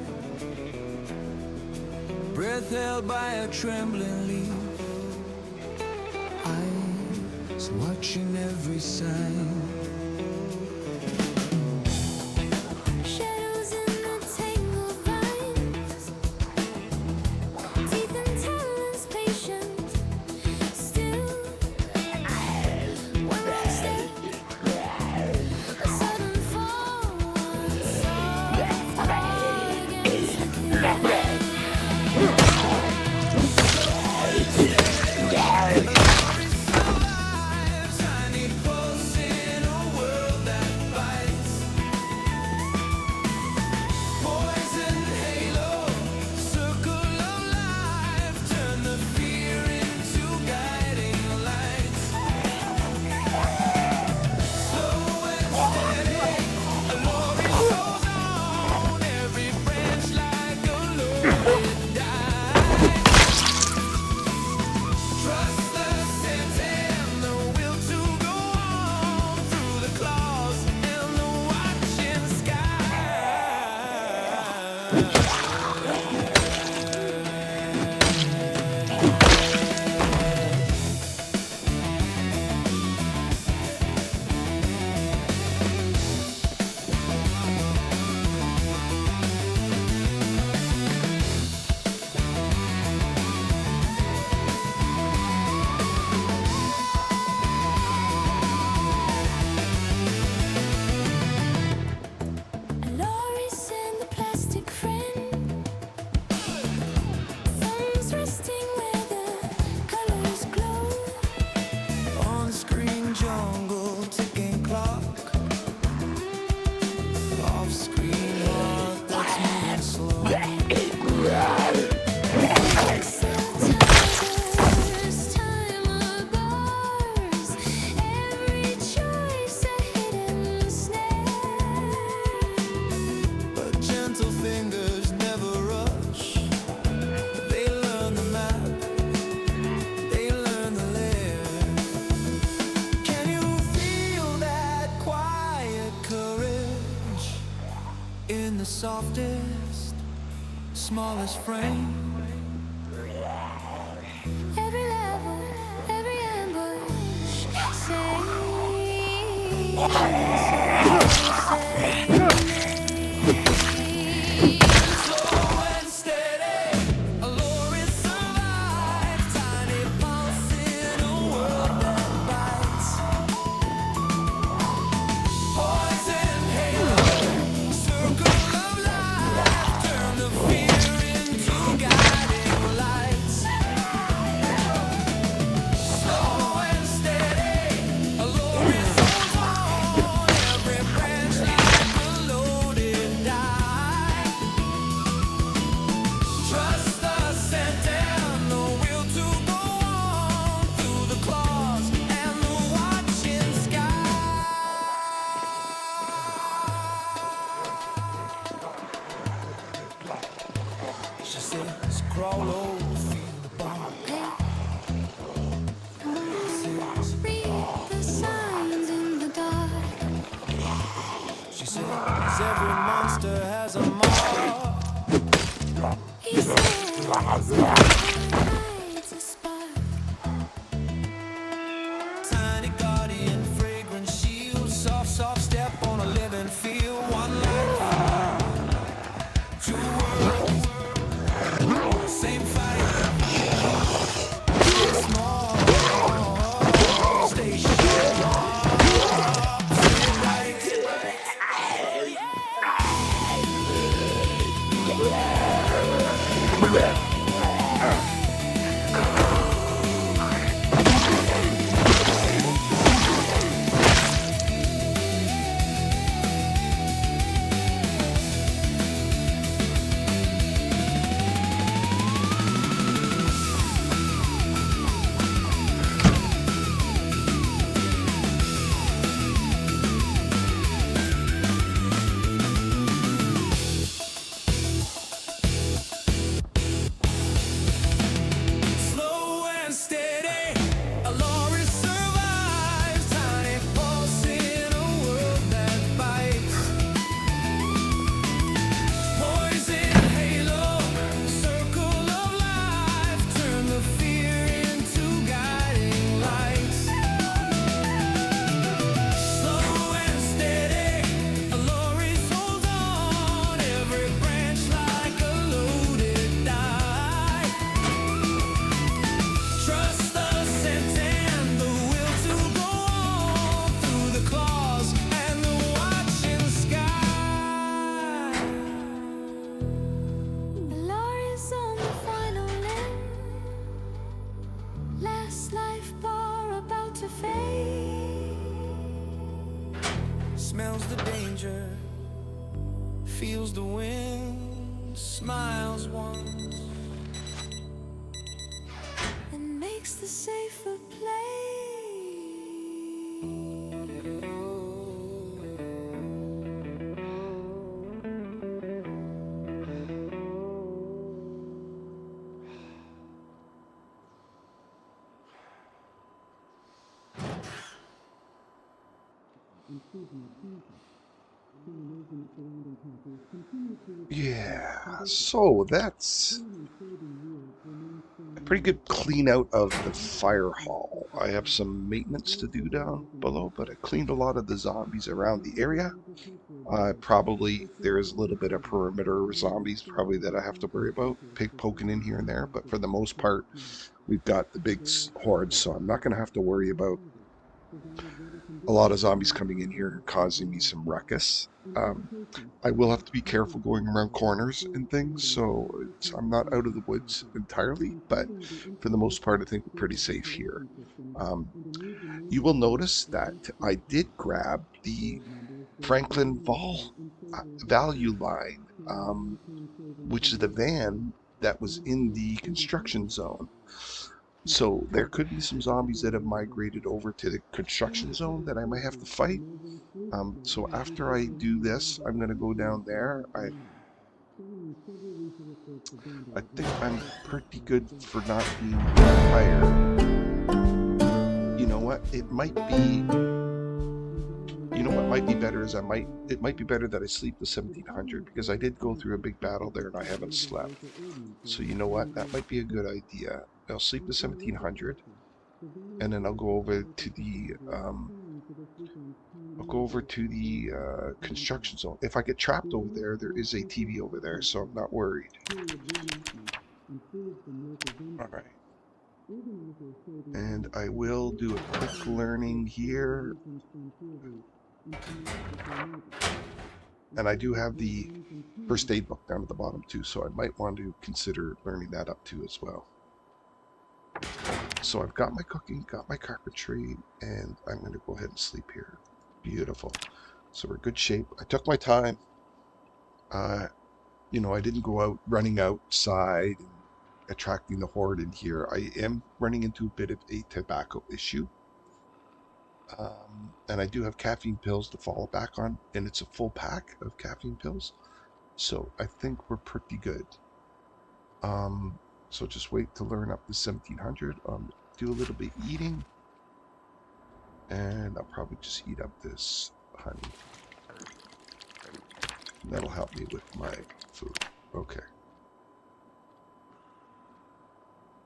breath held by a trembling leaf, eyes watching every sign. Shadows in the Lorries in the plastic frame, thumbs resting where the colors glow. On-screen jungle, ticking clock. Off-screen heart that's moving slow. Excel tigers, timer bars, every choice a hidden snare. But gentle fingers never rush. They learn the map, they learn the lair. Can you feel that quiet courage in the softest, smallest frame? Every level, every ambush, say, Slow and steady, a lorry survives. Tiny pulse in a world that bites. Poison halo, circle of life. Turn the fear into guiding lights. Slow and steady, a lorry holds on. Every branch like a loaded die. Trust the scent and the will to go on through the claws and the watching sky. She says, crawl over, feel the bark. Says, read the signs in the dark. she says, every monster has a mark. He says, hides a spark. Tiny guardian, fragrant shield. Soft, soft step on a living field. One life, two worlds, same fight. Small, stay sharp, stay right. Slow and steady, a lorry survives. Tiny pulse in a world that bites. Poison halo, circle of life. Turn the fear into guiding lights. Slow and steady, a lorry holds on. Every branch like a loaded die. Trust the scent and the will to go on through the claws and the watching sky. The lorry's on the final limb. Last life bar about to fade. Smells the danger, feels the wind, smiles once. And makes the safer play. Excuse me, please. Yeah, so that's a pretty good clean out of the fire hall. I have some maintenance to do down below, but I cleaned a lot of the zombies around the area. Probably there is a little bit of perimeter zombies probably that I have to worry about, pig poking in here and there, but for the most part, we've got the big hordes, so I'm not going to have to worry about a lot of zombies coming in here and causing me some ruckus. Um, I will have to be careful going around corners and things, so I'm not out of the woods entirely, but for the most part, I think we're pretty safe here. Um, you will notice that I did grab the Franklin value line, which is the van that was in the construction zone. So there could be some zombies that have migrated over to the construction zone that I might have to fight. So after I do this, I'm going to go down there. I think I'm pretty good for not being tired. You know what? You know what might be better is it might be better that I sleep the 1700 because I did go through a big battle there and I haven't slept. So you know what? That might be a good idea. I'll sleep the 1700 and then I'll go over to the construction zone. If I get trapped over there, there is a TV over there, so I'm not worried. All right. And I will do a quick learning here. And I do have the first aid book down at the bottom too, so I might want to consider learning that up too as well. So I've got my cooking, got my carpentry, and I'm going to go ahead and sleep here. Beautiful. So we're in good shape. I took my time. You know, I didn't go out running outside and attracting the horde in here. I am running into a bit of a tobacco issue. And I do have caffeine pills to fall back on, and it's a full pack of caffeine pills. So I think we're pretty good. So just wait to learn up to 1700. Do a little bit eating. And I'll probably just eat up this honey. And that'll help me with my food. Okay.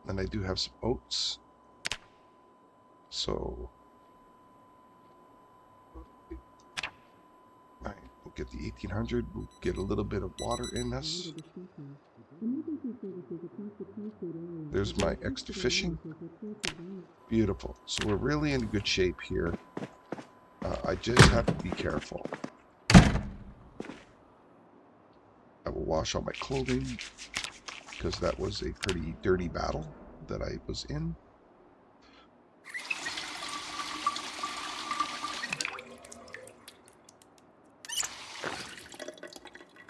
And I do have some oats. So all right, we'll get the 1800. We'll get a little bit of water in us. There's my extra fishing. Beautiful. So we're really in good shape here. I just have to be careful. I will wash all my clothing because that was a pretty dirty battle that I was in.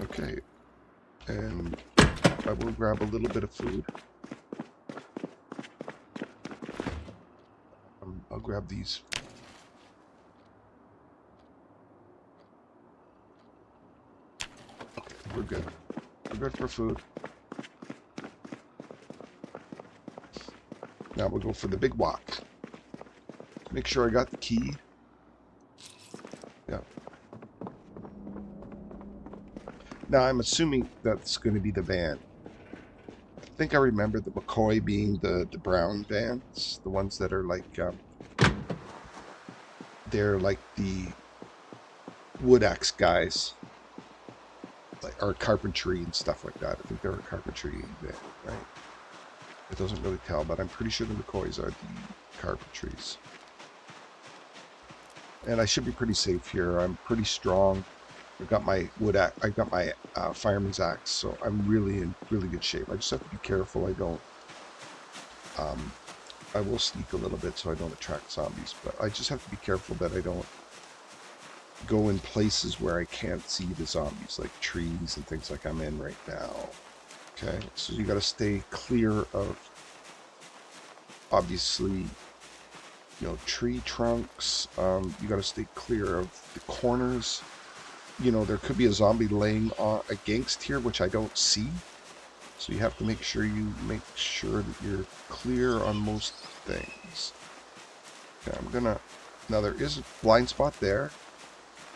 Okay, and I will grab a little bit of food. I'll grab these. Okay, we're good. We're good for food. Now we'll go for the big walk. Make sure I got the key. Yeah. Now I'm assuming that's going to be the van. I think I remember the McCoy being the brown vans, the ones that are like they're like the wood axe guys, like or carpentry and stuff like that. I think they're a carpentry van, right? It doesn't really tell, but I'm pretty sure the McCoys are the carpentries. And I should be pretty safe here. I'm pretty strong. I've got my wood axe. I've got my fireman's axe, so I'm really in really good shape. I just have to be careful. I don't. I will sneak a little bit so I don't attract zombies, but I just have to be careful that I don't go in places where I can't see the zombies, like trees and things like I'm in right now. Okay, so you got to stay clear of, obviously, you know, tree trunks. You got to stay clear of the corners. You know, there could be a zombie laying against here, which I don't see. So you have to make sure that you're clear on most things. Okay, now there is a blind spot there,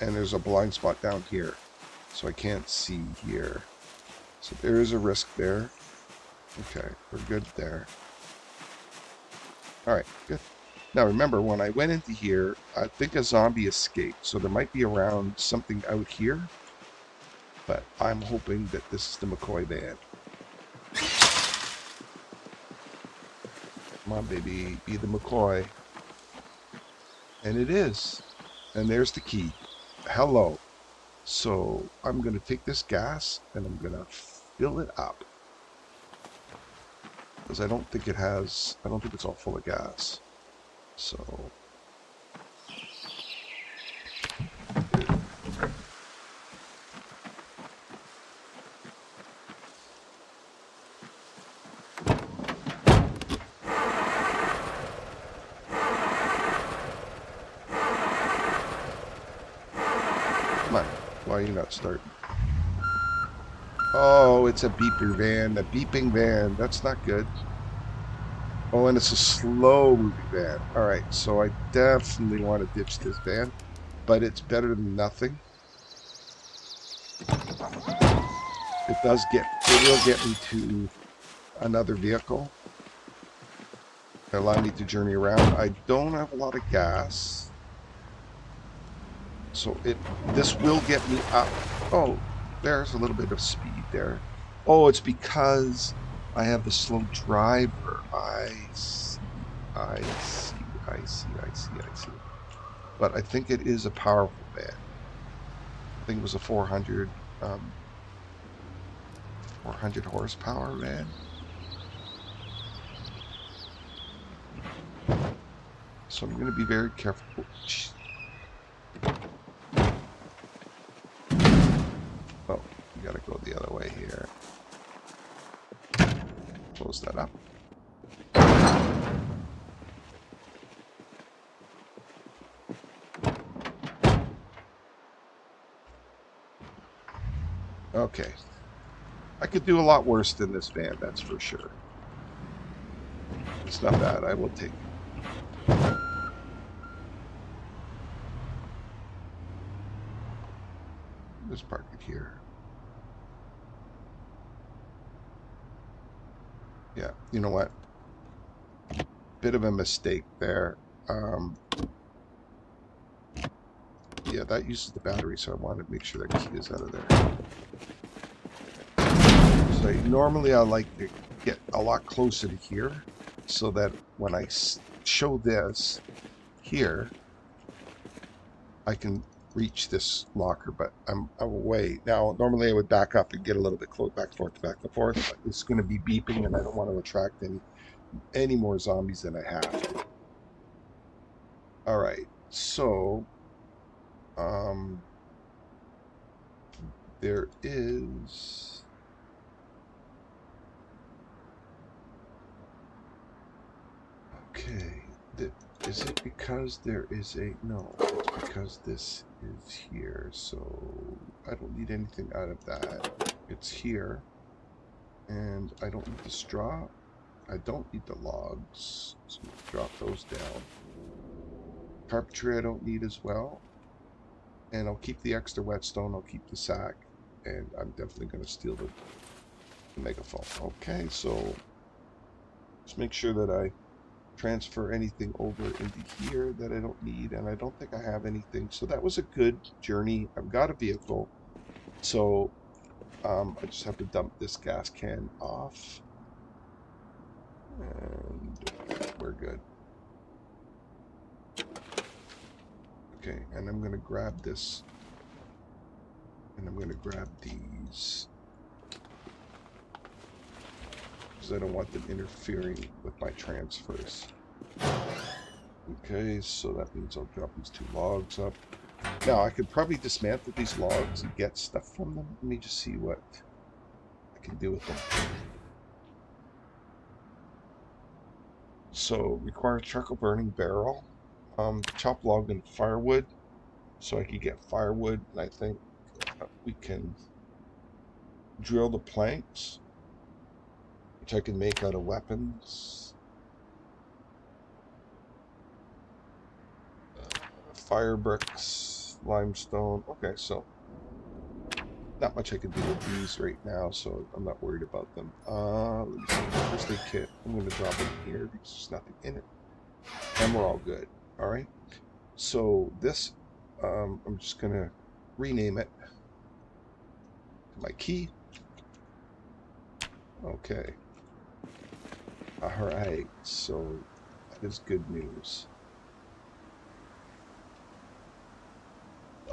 and there's a blind spot down here. so I can't see here. So there is a risk there. Okay, we're good there. All right, good. Now remember, when I went into here, I think a zombie escaped, so there might be around something out here, but I'm hoping that this is the McCoy van. Come on, baby, be the McCoy. And it is. And there's the key. Hello. So I'm going to take this gas and I'm going to fill it up. Because I don't think it's all full of gas. So, come on. Why are you not starting? Oh, it's a beeper van. A beeping van. That's not good. Oh, and it's a slow moving van. All right, so I definitely want to ditch this van, but it's better than nothing. It will get me to another vehicle. Allow me to journey around. I don't have a lot of gas, so this will get me up. Oh, there's a little bit of speed there. Oh, it's because I have the slow driver. I see, I see, I see, I see, I see. But I think it is a powerful van. I think it was a 400 horsepower van. So I'm going to be very careful. Oh, we got to go the other way here. Close that up. Okay. I could do a lot worse than this van, that's for sure. It's not bad. I will take it. Just park it here. Yeah, you know what? Bit of a mistake there. Yeah, that uses the battery, so I wanted to make sure that key is out of there. So normally I like to get a lot closer to here so that when I show this here, I can reach this locker, but I'm away. Now, normally I would back up and get a little bit close, back and forth, but it's going to be beeping and I don't want to attract any more zombies than I have to. All right, so there is okay. Is it because there is a no? It's because this is here, so I don't need anything out of that. It's here, and I don't need the straw. I don't need the logs, so drop those down. Carpentry I don't need as well. And I'll keep the extra whetstone, I'll keep the sack, and I'm definitely going to steal the megaphone. Okay, so just make sure that I transfer anything over into here that I don't need, and I don't think I have anything. So that was a good journey. I've got a vehicle, so I just have to dump this gas can off, and we're good. Okay, and I'm going to grab this, and I'm going to grab these, because I don't want them interfering with my transfers. Okay, so that means I'll drop these 2 logs up. Now, I could probably dismantle these logs and get stuff from them. Let me just see what I can do with them. So, require charcoal burning barrel. Chop log and firewood. So I could get firewood, and I think we can drill the planks, which I can make out of weapons. Fire bricks, limestone. Okay, so not much I can do with these right now, so I'm not worried about them. Let me see. First aid kit. I'm going to drop it in here because there's nothing in it. And we're all good. All right. So this, I'm just going to rename it to my key. Okay. All right. So that is good news.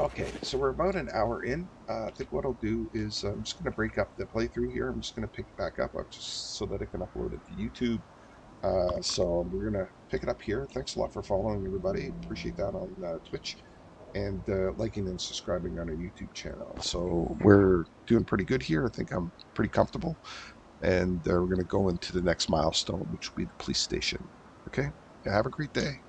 Okay, so we're about an hour in. I think what I'll do is I'm just going to break up the playthrough here. I'm just going to pick it back up just so that I can upload it to YouTube. So we're going to pick it up here. Thanks a lot for following, everybody. Appreciate that on Twitch and liking and subscribing on our YouTube channel. So we're doing pretty good here. I think I'm pretty comfortable. And we're going to go into the next milestone, which will be the police station. Okay? Have a great day.